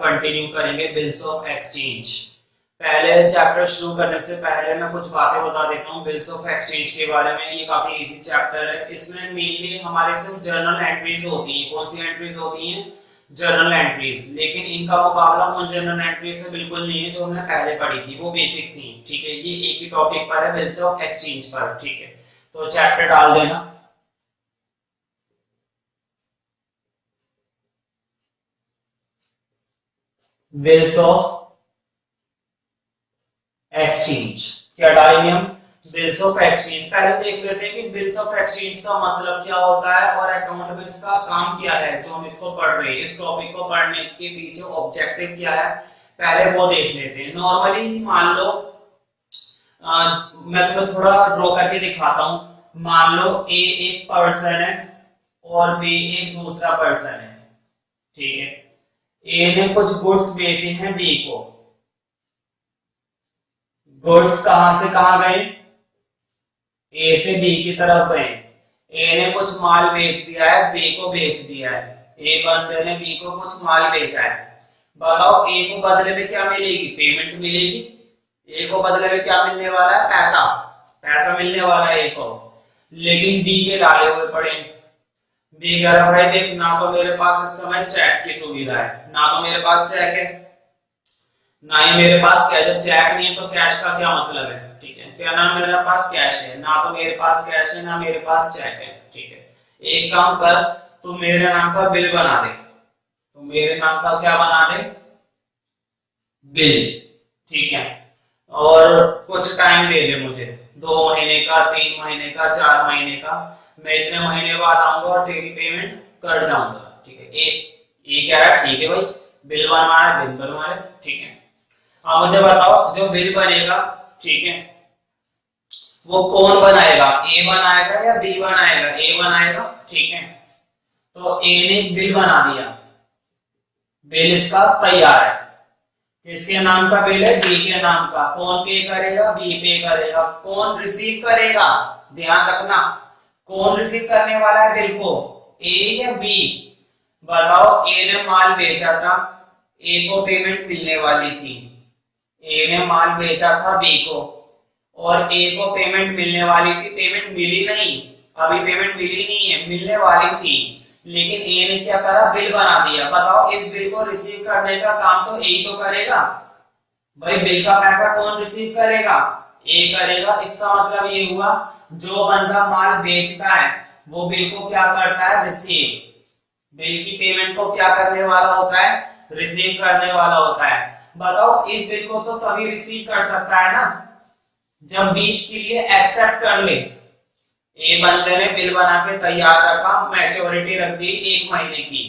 Continue करेंगे bills of exchange. पहले chapter शुरू करने से पहले मैं कुछ बातें बता देता हूँ बिल्स ऑफ एक्सचेंज के बारे में। ये काफी इजी चैप्टर है। इसमें मेनली हमारे सिर्फ जर्नल एंट्रीज होती हैं। कौन सी एंट्रीज होती हैं? Journal entries. लेकिन इनका मुकाबला उन जर्नल एंट्रीज से बिल्कुल नहीं है जो हमने पहले पढ़ी थी, वो बेसिक थी। ठीक है, ये एक ही टॉपिक पर है, बिल्स ऑफ एक्सचेंज पर। ठीक है, तो चैप्टर डाल देना। बिल्स ऑफ एक्सचेंज क्या डालेंगे हम? Bills of exchange. पहले देख लेते हैं कि बिल्स ऑफ एक्सचेंज का मतलब क्या होता है और अकाउंट में इसका काम क्या है। जो हम इसको पढ़ रहे हैं, इस टॉपिक को पढ़ने के पीछे ऑब्जेक्टिव क्या है, पहले वो देख लेते हैं। नॉर्मली मान लो मैं तुम्हें थोड़ा ड्रॉ करके दिखाता हूं। मान लो ए एक पर्सन है और बी एक दूसरा पर्सन है। ठीक है, ए ने कुछ गुड्स बेचे हैं बी को। गुड्स कहां से कहां गए? ए से बी की तरफ गए। ए ने कुछ माल बेच दिया है, बी को बेच दिया है। ए बंदे ने बी को कुछ माल बेचा है। बताओ ए को बदले में क्या मिलेगी? पेमेंट मिलेगी। ए को बदले में क्या मिलने वाला है? पैसा। पैसा मिलने वाला है ए को। लेकिन बी के डाले हुए पड़े। बी कह रहा भाई देख, ना तो मेरे पास इस समय चेक की सुविधा है, ना तो मेरे पास चेक है, ना ही मेरे पास कैश। जब चेक नहीं है तो कैश का क्या मतलब है? ठीक है, क्या ना मेरे पास कैश है, ना तो मेरे पास कैश है, ना मेरे पास चेक है। ठीक है, एक काम कर, तू मेरे नाम का बिल बना दे। तो मेरे नाम का क्या बना दे? बिल। ठीक है, और कुछ टाइम दे दे मुझे, 2 महीने का, 3 महीने का, 4 महीने का। मैं इतने महीने बाद आऊंगा और तेरी पेमेंट कर जाऊंगा। ठीक है, ये कह रहा है ठीक है भाई, बिल बनवाना है, बिल बनवा ले। ठीक है, अब मुझे बताओ जो बिल बनेगा, ठीक है, वो कौन बनाएगा? ए बनाएगा या बी बनाएगा? ए बनाएगा। ठीक है, तो ए ने बिल बना दिया, बिल इसका तैयार है। किसके नाम का बिल है? बी के नाम का। कौन पे करेगा? बी पे करेगा। कौन रिसीव करेगा? ध्यान रखना, कौन रिसीव करने वाला है बिल को? ए या बी? बताओ, ए ने माल बेचा था, ए को पेमेंट मिलने वाली थी। ए ने माल बेचा था बी को और ए को पेमेंट मिलने वाली थी। पेमेंट मिली नहीं, अभी पेमेंट मिली नहीं है, मिलने वाली थी। लेकिन ए ने क्या करा? बिल बना दिया। बताओ, इस बिल को रिसीव करने का काम तो ए तो करेगा भाई। बिल का पैसा कौन रिसीव करेगा? ए करेगा। इसका मतलब ये हुआ, जो बंदा माल बेचता है वो बिल को क्या करता है? रिसीव। बिल की पेमेंट को क्या करने वाला होता है? रिसीव करने वाला होता है। बताओ, इस बिल को तो तभी रिसीव कर सकता है ना जब बी इसके लिए एक्सेप्ट कर ले। ए बंदे ने बिल बना के तैयार रखा, मैच्योरिटी रख दी 1 महीने की,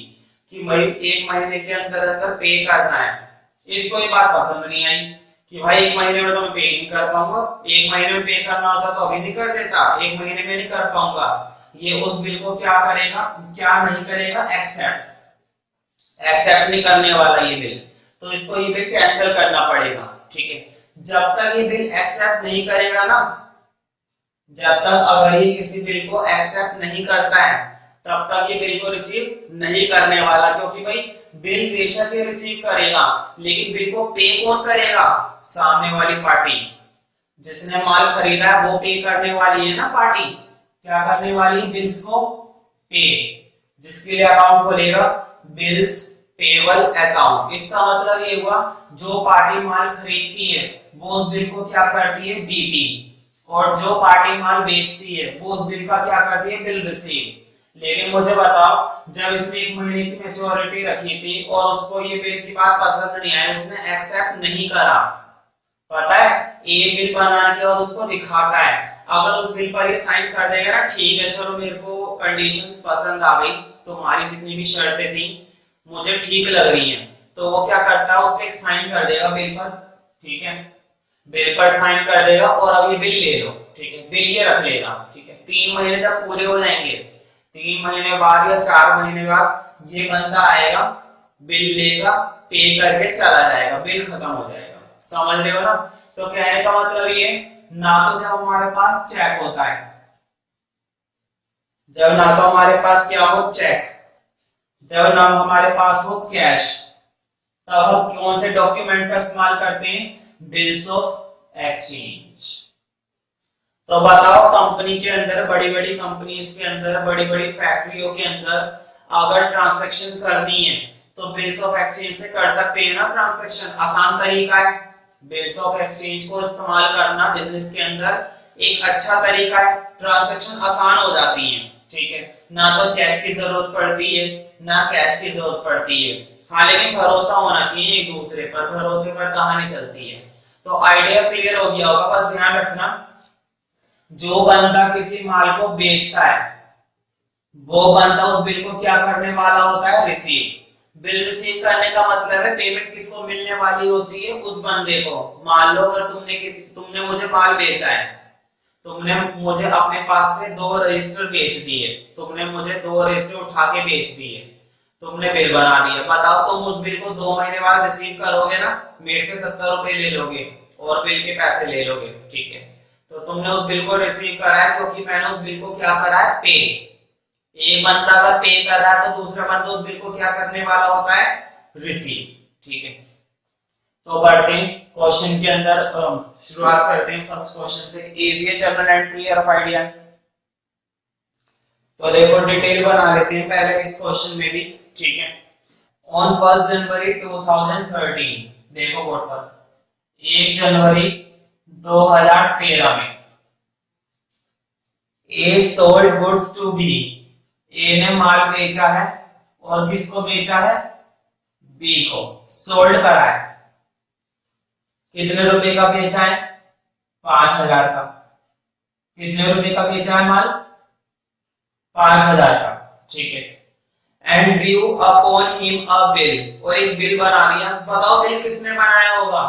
कि भाई 1 महीने के अंदर अंदर पे करना है। इसको ये बात पसंद नहीं आई कि भाई 1 महीने में तो मैं पे नहीं कर पाऊंगा। 1 महीने में पे करना होता तो अभी नहीं कर देता, 1 महीने में नहीं कर पाऊंगा। ये उस बिल को क्या करेगा? क्या नहीं करेगा? एक्सेप्ट नहीं करने वाला ये बिल। तो इसको ये बिल कैंसिल करना पड़ेगा। ठीक है, जब तक ये बिल एक्सेप्ट नहीं करेगा ना, जब तक अगर ये किसी बिल को एक्सेप्ट नहीं करता है तब तक ये बिल को रिसीव नहीं करने वाला। क्योंकि भाई बिल बेशक ये रिसीव करेगा, लेकिन बिल को पे कौन करेगा? सामने वाली पार्टी। जिसने माल खरीदा है वो पे करने वाली है ना पार्टी। क्या करने वाली? बिल्स को पे। जिसके लिए अकाउंट खोलेगा, बिल्स पेबल अकाउंट। इसका मतलब ये हुआ, जो पार्टी माल खरीदती है वो उस बिल को क्या करती है? बीपी। और जो पार्टी माल बेचती है वो उस बिल का क्या करती है? Bill receive. लेकिन मुझे बताओ, जब इसने 1 महीने की मैच्योरिटी रखी थी और उसको ये बिल की बात पसंद नहीं आई, उसने एक्सेप्ट नहीं करा। पता है, ए बिल बनाने के बाद उसको दिखाता है, अगर उस बिल पर ये साइन कर देगा ना, ठीक है चलो मेरे को कंडीशंस पसंद आ गई, तुम्हारी जितनी भी शर्तें थी मुझे ठीक लग रही हैं, तो वो क्या करता है? उस पर एक साइन कर देगा बिल पर। ठीक है, बिल पर साइन कर देगा और अब ये बिल ले लो। ठीक है, बिल ये रख लेगा। ठीक है, 3 महीने जब पूरे हो जाएंगे, 3 महीने बाद या 4 महीने बाद ये बंदा आएगा, बिल लेगा, पे करके चला जाएगा, बिल खत्म हो जाएगा। समझ रहे हो ना? तो कहने का मतलब ये, ना तो जब हमारे पास चेक होता है, जब ना तो हमारे पास क्या हो? चेक। जब ना हमारे पास हो कैश, तब हम कौन से डॉक्यूमेंट का इस्तेमाल करते हैं? Bills of exchange. तो बताओ कंपनी के अंदर, बड़ी बड़ी कंपनीज के अंदर, बड़ी बड़ी फैक्ट्रियों के अंदर अगर ट्रांजैक्शन करनी है तो बिल्स ऑफ एक्सचेंज से कर सकते हैं ना ट्रांजैक्शन। आसान तरीका है बिल्स ऑफ एक्सचेंज को इस्तेमाल करना बिजनेस के अंदर, एक अच्छा तरीका है, ट्रांजैक्शन आसान हो जाती है। ठीक है, ना तो चेक की जरूरत पड़ती है ना कैश की जरूरत पड़ती है। हाँ लेकिन भरोसा होना चाहिए एक दूसरे पर, भरोसे पर कहानी चलती है। तो आइडिया क्लियर हो गया होगा। बस ध्यान रखना, जो बंदा किसी माल को बेचता है वो बंदा उस बिल को क्या करने वाला होता है? रिसीव। बिल रिसीव करने का मतलब है पेमेंट किसको मिलने वाली होती है? उस बंदे को। मान लो अगर तुमने मुझे माल बेचा है, तुमने मुझे अपने पास से 2 रजिस्टर बेच दिए, तुमने मुझे 2 रजिस्टर उठा के बेच दिए, तुमने बिल बना दिया। बताओ तुम उस बिल को 2 महीने बाद रिसीव करोगे ना? मेरे से 70 रुपए ले लोगे और बिल के पैसे ले लोगे। ठीक है, तो तुमने उस बिल को रिसीव करा है क्योंकि मैंने उस बिल को क्या करा है? पे। एक बंदा अगर पे कर रहा है तो दूसरा बंदा उस बिल को क्या करने वाला होता है? रिसीव। ठीक है, तो बढ़ते हैं क्वेश्चन के अंदर, शुरुआत करते हैं फर्स्ट क्वेश्चन से। इज ये जर्नल एंट्री रफ आइडिया? तो देखो डिटेल बना लेते हैं पहले इस क्वेश्चन में भी। ठीक है, ऑन 1 जनवरी 2013, देखो बोर्ड पर, 1 जनवरी 2013 में A sold goods to B, A ने माल बेचा है और किसको बेचा है? बी को। सोल्ड करा है, कितने रुपए का बेचा है? 5000 का। कितने रुपए का बेचा है माल? 5000 का। ठीक है, and due upon him a bill, और एक बिल बना दिया। बताओ बिल किसने बनाया होगा?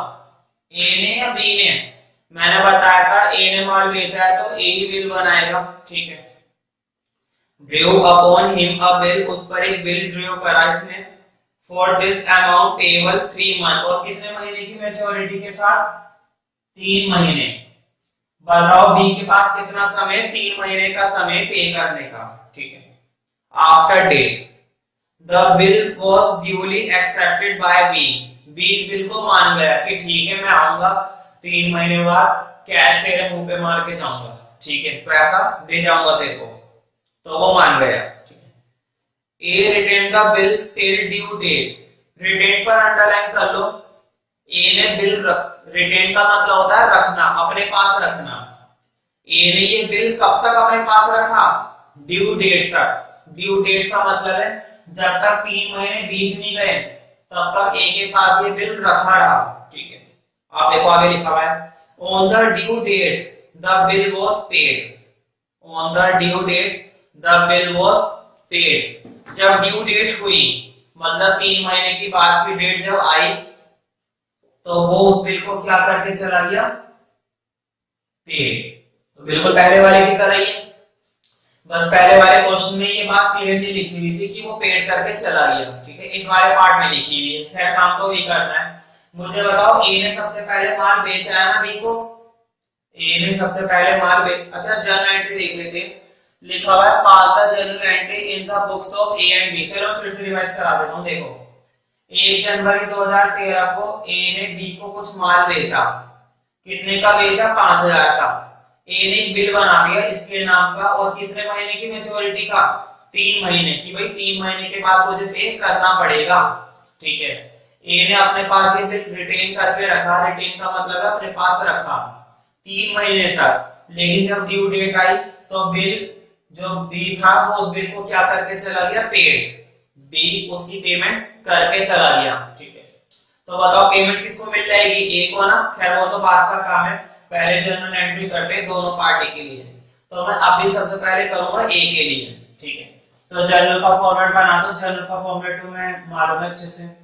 ए ने या बी ने? मैंने बताया था ए ने माल बेचा है तो ए ही बिल बनाएगा। ठीक है, due upon him a bill, उस पर एक बिल ड्यू करा इसने, for this amount payable 3 month, और कितने महीने की मैच्योरिटी के साथ? 3 महीने। बताओ बी के पास कितना समय? 3 महीने का समय पे करने का। ठीक है, after date the bill was duly accepted by B, B इस बिल को मान गया कि ठीक है मैं आऊंगा 3 महीने बाद, कैश तेरे मुंह पे मार के जाऊंगा। ठीक है, पैसा दे जाऊंगा तेरे को, तो वो मान गया। A retain the bill till due date, retain पर अंडरलाइन कर लो। ए ने बिल रिटेन का मतलब होता है रखना, अपने पास रखना। ए ने ये बिल कब तक अपने पास रखा? ड्यू डेट तक। ड्यू डेट का मतलब है जब तक 3 महीने बीत नहीं गए तब तक ए के पास ये बिल रखा रहा। ठीक है, आप देखो आगे लिखा हुआ है, on the due date the bill was paid. On the due date the bill was paid, जब ड्यू डेट हुई मतलब 3 महीने की बाद की डेट जब आई तो वो उस बिल को क्या करके चला गया? पेड। तो बिल्कुल पहले वाले की तरह ही है, बस पहले वाले क्वेश्चन में ये बात क्लियरली लिखी हुई थी कि वो पेड करके चला गया। ठीक है, इस वाले पार्ट में लिखी हुई है, खैर काम तो वही करना है। मुझे बताओ ए ने सबसे पहले माल बेचा है ना बी को? ए ने सबसे पहले माल बेच, अच्छा जर्नल एंट्री देख लेते हैं। लिखा हुआ है pass the journal entry in the books of A and B. चलो फिर से रिवाइज करा देता हूं। देखो 1 जनवरी 2013 को ए ने बी को कुछ माल बेचा, कितने का बेचा? 5000 का। ए ने एक बिल बना दिया इसके नाम का, और कितने महीने की मैच्योरिटी का? 3 महीने की। भाई 3 महीने के बाद मुझे पे करना पड़ेगा। ठीक है, ए ने अपने पास ये बिल रिटेन करके रखा, रिटेन का मतलब है अपने पास रखा 3 महीने तक, लेकिन जब ड्यू डेट आई तो बिल जो बी था वो उस बिल को क्या करके चला गया? पेड। बी उसकी पेमेंट करके चला गया। ठीक है, तो बताओ पेमेंट किसको मिल जाएगी? ए को ना? खैर वो तो बात का काम है, पहले जर्नल एंट्री करते हैं दोनों पार्टी के लिए, तो मैं अभी सबसे पहले करूंगा ए के लिए। ठीक है, तो जर्नल का फॉर्मेट बना दो। जर्नल का फॉर्मेट तो मैं मालूम है अच्छे से।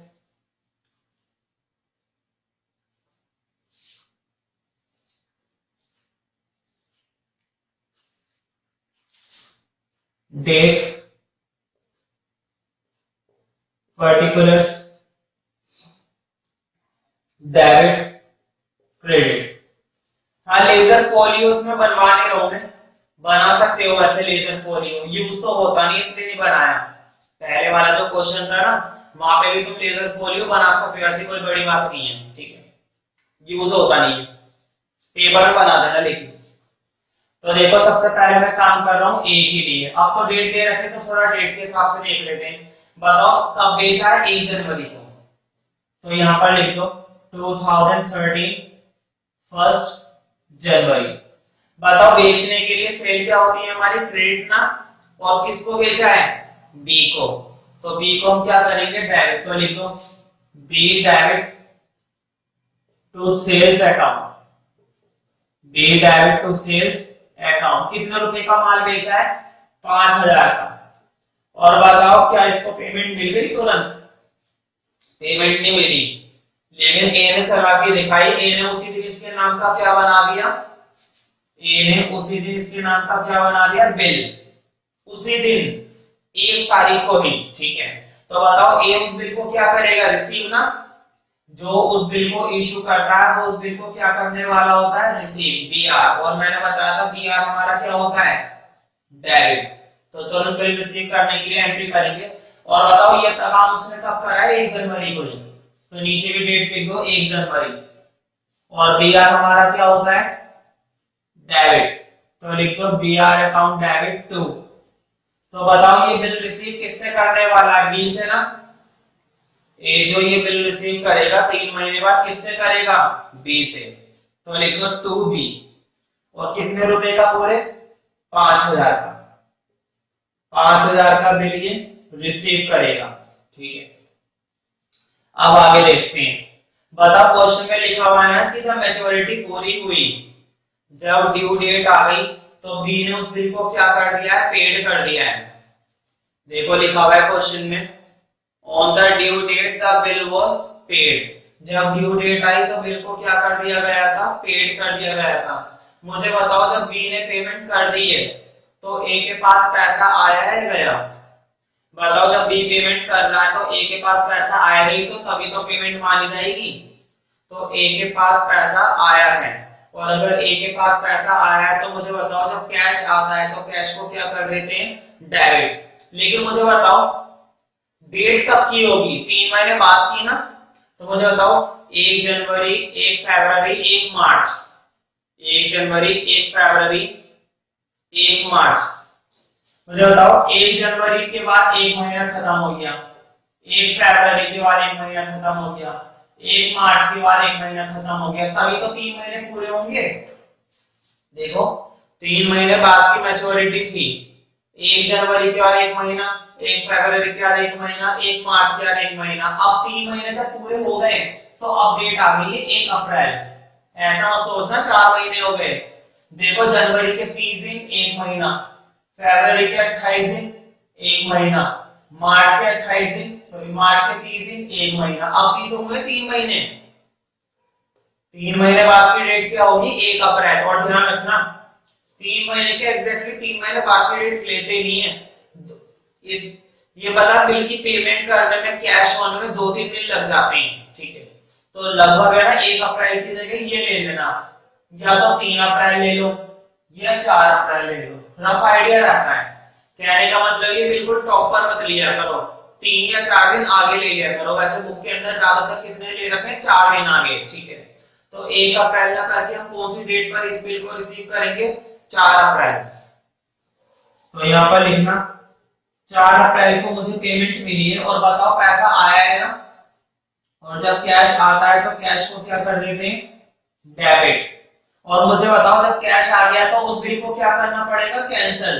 Date, particulars, debit, credit. हाँ लेजर फोलियोस में बनवा नहीं रहा हूं मैं, बना सकते हो वैसे लेजर फोलियो, यूज तो होता नहीं इसलिए नहीं बनाया। पहले वाला जो क्वेश्चन था ना वहां पे भी तुम लेजर फोलियो बना सकते हो, ऐसी कोई बड़ी बात नहीं है, ठीक है, यूज होता नहीं है, पेपर में बना देना। लेकिन तो देखो सबसे पहले मैं काम कर रहा हूँ ए के लिए। अब तो डेट दे रखे तो थोड़ा डेट के हिसाब से देख लेते हैं। बताओ कब बेचा है, 1 जनवरी को, तो यहाँ पर लिख दो 2013 1 जनवरी। बताओ बेचने के लिए सेल क्या होती है हमारी, क्रेडिट ना, और किसको बेचा है, बी को, तो बी को हम क्या करेंगे, डेबिट, तो लिख दो B debit to sales account, B debit to sales account. कितने रुपए का माल बेचा है, 5000 का। और बताओ क्या इसको पेमेंट मिल गई तुरंत, पेमेंट नहीं मिली, लेकिन ए ने चला के दिखाई, ए ने उसी दिन इसके नाम का क्या बना दिया, ए ने उसी दिन इसके नाम का क्या बना दिया, बिल, उसी दिन 1 तारीख को ही, ठीक है। तो बताओ ए उस बिल को क्या करेगा, रिसीव ना, जो उस बिल को इशू करता है वो उस बिल को क्या करने वाला होता है, रिसीव, बीआर। और मैंने बताया था बीआर हमारा क्या होता है, डेबिट। तो तुरंत बिल रिसीव करने के लिए एंट्री करेंगे। और बताओ ये काम उसने कब करा है, 1 जनवरी को ही, तो नीचे की डेट लिख दो 1 जनवरी। और बीआर हमारा क्या होता है, डेबिट, तो लिख दो बीआर अकाउंट डेबिट टू। तो बताओ ये बिल रिसीव किससे करने वाला है, बी से ना, ए जो ये बिल रिसीव करेगा 3 महीने बाद किससे करेगा, बी से, तो लिख दो टू बी। और कितने रुपए का, पूरे 5000 का, 5000 का बिल ये रिसीव करेगा, ठीक है। अब आगे देखते हैं। बताओ क्वेश्चन में लिखा हुआ है कि जब मैच्योरिटी पूरी हुई, जब ड्यू डेट आ गई, तो बी ने उस बिल को क्या कर दिया है, पेड कर दिया है। देखो लिखा हुआ है क्वेश्चन में, on the due date the bill was paid. जब ड्यू डेट आई तो बिल को क्या कर दिया गया था, पेड कर दिया गया था। मुझे बताओ जब बी ने पेमेंट कर दी है तो ए के पास पैसा आया है गया, बताओ जब बी पेमेंट कर रहा है तो ए के पास पैसा आएगा ही, तो तभी तो पेमेंट मानी जाएगी। तो ए के पास पैसा आया है, और अगर ए के पास पैसा आया है तो मुझे बताओ जब कैश आता है तो कैश को क्या कर देते हैं, डेबिट। लेकिन मुझे बताओ डेट कब की होगी, 3 महीने बाद की ना, तो मुझे बताओ 1 जनवरी, 1 फरवरी, 1 मार्च, 1 जनवरी, 1 फरवरी, 1 मार्च। मुझे बताओ 1 जनवरी के बाद 1 महीना खत्म हो गया, 1 फरवरी के बाद 1 महीना खत्म हो गया, 1 मार्च के बाद 1 महीना खत्म हो गया, तभी तो 3 महीने पूरे होंगे। देखो 3 महीने बाद की मैच्योरिटी थी, 1 जनवरी के बाद 1 महीना, 1 फरवरी के बाद 1 महीना, 1 मार्च के बाद 1 महीना। अब 3 महीने जब पूरे हो गए तो अब डेट आ गई है 1 अप्रैल। ऐसा मत सोचना 4 महीने हो गए। देखो जनवरी के 30 दिन 1 महीना, फरवरी के 28 दिन 1 महीना, मार्च के 28 दिन, सॉरी मार्च के 30 दिन 1 महीना। अब भी तो हुए 3 महीने। 3 महीने बाद की डेट क्या होगी, 1 अप्रैल। और ध्यान रखना 3 महीने के एग्जैक्टली 3 महीने बाद की डेट लेते नहीं है। इस ये बता बिल की पेमेंट करने में, कैश होने में 2-3 दिन लग जाते हैं, ठीक है। तो लगभग है ना 1 अप्रैल की जगह ये ले लेना, या तो 3 अप्रैल ले लो या 4 अप्रैल ले लो, रफ आइडिया रहता है। कहने का मतलब ये बिल्कुल टॉप पर मत लिया करो, 3 या 4 दिन आगे ले लिया करो। वैसे बुक के अंदर ज्यादातर कितने ले रखे हैं, 4 दिन आगे, ठीक है। तो 1 अप्रैल ना करके हम कौन सी डेट पर इस बिल को रिसीव करेंगे, 4 अप्रैल। तो यहाँ पर लिखना 4 अप्रैल को मुझे पेमेंट मिली है, और बताओ पैसा आया है ना, और जब कैश आता है तो कैश को क्या कर देते हैं, डेबिट। और मुझे बताओ जब कैश आ गया तो उस बिल को क्या करना पड़ेगा, कैंसिल।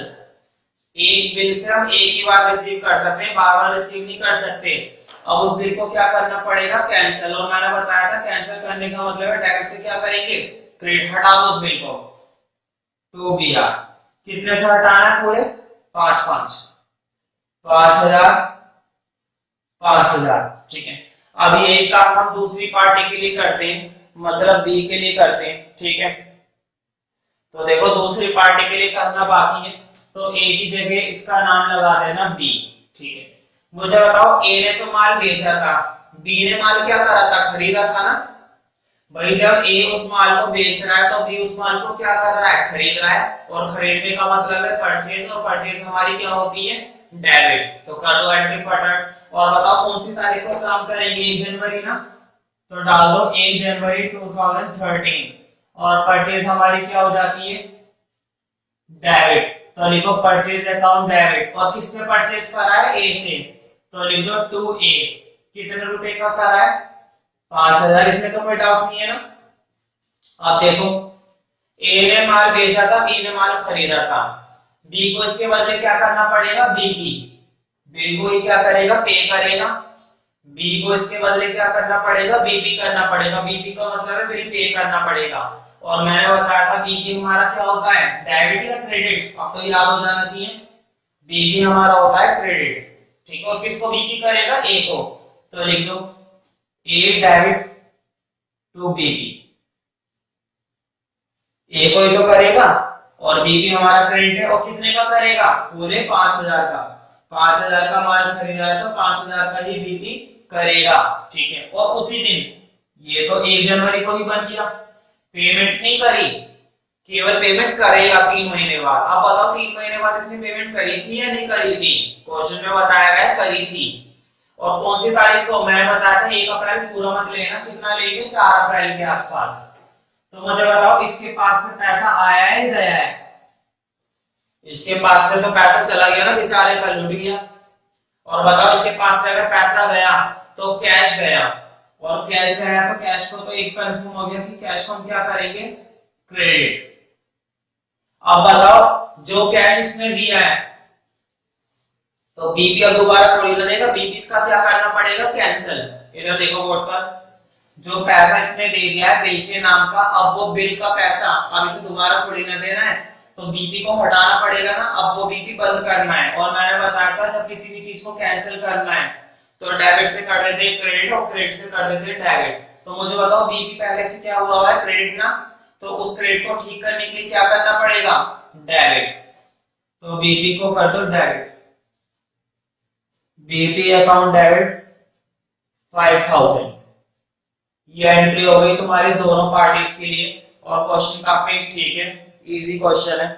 एक बिल से हम एक ही बार रिसीव कर सकते हैं, बार बार रिसीव नहीं कर सकते। अब उस बिल को क्या करना पड़ेगा, कैंसिल। और मैंने बताया था कैंसिल करने का मतलब है डेबिट से क्या करेंगे, क्रेडिट, हटा दो उस बिल को, टू बी आर। कितने से हटाना है, पूरे 5,500, 5,000, ठीक है। अब ये काम हम दूसरी पार्टी के लिए करते हैं, मतलब बी के लिए करते हैं, ठीक है। तो देखो दूसरी पार्टी के लिए करना बाकी है, तो ए की जगह इसका नाम लगा देना बी, ठीक है। मुझे बताओ ए ने तो माल बेचा था, बी ने माल क्या करा था, खरीदा था ना। भाई जब ए उस माल को बेच रहा है तो बी उस माल को क्या कर रहा है, खरीद रहा है। और खरीदने का मतलब है परचेज, और परचेज हमारी क्या होती है, डेबिट। तो कर दो एंट्री फटाफट और बताओ कौन सी तारीख को काम करेंगे, 1 जनवरी ना, तो डाल दो 1 जनवरी 2013 और परचेज हमारी क्या हो जाती है, डेबिट। तो लिखो परचेज अकाउंट डेबिट। और किससे परचेज करा है, ए से, तो लिख दो टू ए। कितने रुपए का करा है, 5000। इसमें तो कोई डाउट नहीं है ना। अब देखो ए ने माल बेचा था, बी ने माल खरीदा था, बी को इसके बदले क्या करना पड़ेगा, बीपी। बी को ही क्या करेगा, पे करेगा। बी को इसके बदले क्या करना पड़ेगा, बीपी करना पड़ेगा। बीपी का मतलब है बिल पे करना पड़ेगा। और मैंने बताया था बीपी हमारा क्या होता है, डेबिट या क्रेडिट, अब तो याद हो जाना चाहिए। बीपी हमारा होता है क्रेडिट, ठीक है। और किसको बीपी करेगा, ए को, तो लिख दो ए डेबिट टू बीपी। ए को ही तो करेगा और बीपी हमारा क्रेडिट है। और कितने का करेगा, पूरे 5000 का। 5000 का माल खरीदा है तो 5000 का ही बीपी करेगा, ठीक है। और उसी दिन, ये तो 1 जनवरी को ही बन गया, पेमेंट नहीं करी, केवल पेमेंट करेगा 3 महीने बाद। अब बताओ 3 महीने बाद इसने पेमेंट करी थी या नहीं करी थी, क्वेश्चन में बताया गया करी थी। और कौन सी तारीख को, मैं बताया था 1 अप्रैल पूरा मत लेना, कितना लेंगे 4 अप्रैल के आसपास। तो मुझे बताओ इसके पास से पैसा आया है, गया है, इसके पास से तो पैसा चला गया ना, बेचारे का लूट गया। और बताओ इसके पास से अगर पैसा गया तो कैश गया, और कैश गया तो कैश को तो एक कंफर्म हो गया कि कैश को हम क्या करेंगे, क्रेडिट। अब बताओ जो कैश इसने दिया है तो बीपी अब दोबारा थोड़ी ना देगा, बीपी इसका क्या करना पड़ेगा, कैंसिल। इधर देखो बोर्ड पर, जो पैसा इसने दे दिया है बिल के नाम का, अब वो बिल का पैसा अब इसे दोबारा थोड़ी ना देना है, तो बीपी को हटाना पड़ेगा ना, अब वो बीपी बंद करना है। और मैंने बताया था जब किसी भी चीज को कैंसिल करना है तो डेबिट से कर देते क्रेडिट और क्रेडिट से कर देते डेबिट। तो मुझे बताओ बीपी पहले से क्या हुआ है, क्रेडिट ना, तो उस क्रेडिट को ठीक करने के लिए क्या करना पड़ेगा, डेबिट। तो बीपी को कर दो डेबिट, बीपी अकाउंट डेबिट 5000। ये एंट्री हो गई तुम्हारी दोनों पार्टीज के लिए। और क्वेश्चन काफी ठीक है, इजी क्वेश्चन है।